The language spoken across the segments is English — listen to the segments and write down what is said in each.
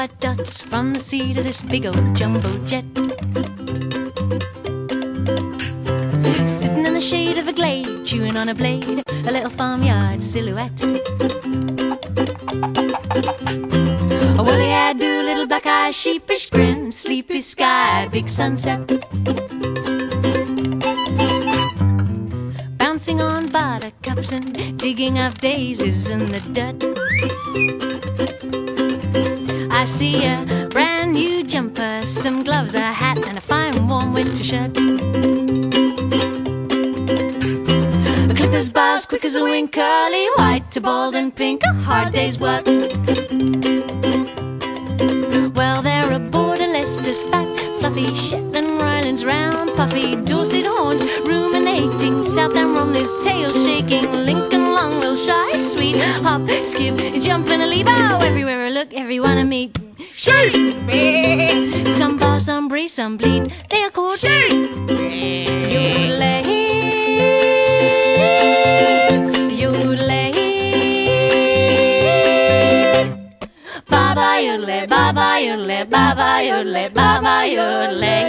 white dots from the seat of this big old jumbo jet. Sitting in the shade of a glade, chewing on a blade, a little farmyard silhouette. Oh, well, he had two little black eyes, sheepish grin, sleepy sky, big sunset. Bouncing on buttercups and digging up daisies in the dirt. I see a brand new jumper, some gloves, a hat, and a fine warm winter shirt. A clipper's bars, quick as a wink, curly white to bald and pink, a hard day's work. Well, there are border Leicester's fat, fluffy Shetland Rylands, round, puffy Dorset horns, ruminating, South and Romney's tail shaking, Lincoln long, real shy, sweet, hop, skip, jump and a leap. Oh, everywhere I look, everyone I meet. Shoot! Some bar, some breeze, some bleed. They are called shoot! Yodelay, yodelay, baba yodelay, baba yodelay, baba yodelay, baba yodelay.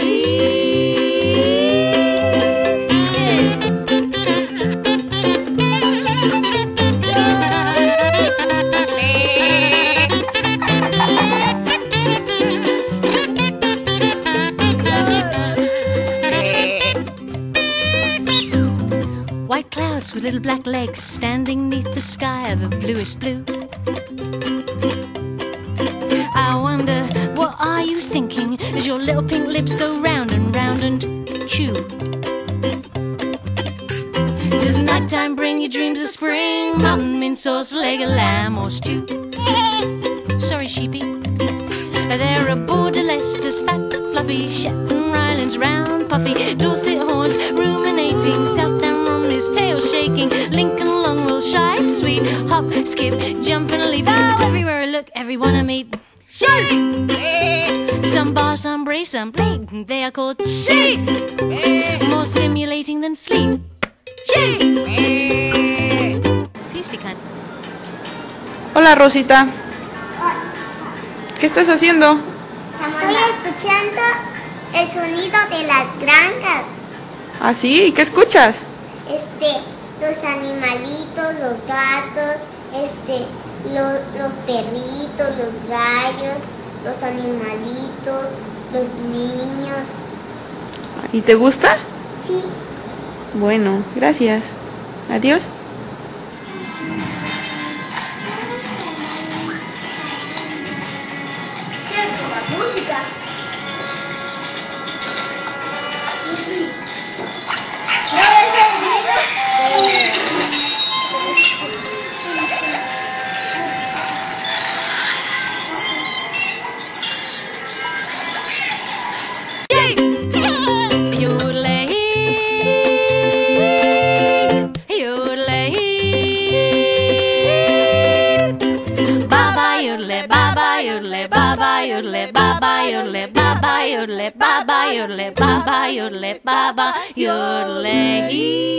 White clouds with little black legs standing neath the sky of the bluest blue. I wonder, what are you thinking as your little pink lips go round and round and chew? Does nighttime bring you dreams of spring, mutton, mint sauce, leg of lamb or stew? Sorry, sheepy. There are border Leicester's fat, fluffy Shetland Rylands, round, puffy Dorset horns, ruminating, South and Romney's tail shaking, Lincoln long, real shy, sweet, hop, skip, jump and a leap. Oh, everywhere I look, everyone I meet. Shoot! Some bar, some brace, some bleed. They are called sheep. More stimulating than sleep. Sheep! Tasty kind. Hola, Rosita. ¿Qué estás haciendo? Estoy escuchando el sonido de las granjas. ¿Ah, sí? ¿Y qué escuchas? Los animalitos, los gatos, los perritos, los gallos, los animalitos, los niños. ¿Y te gusta? Sí. Bueno, gracias. Adiós. Música. Baba yodelay, baba yodelay, baba yodelay, baba yodelay, baba yodelay, baba yodelay.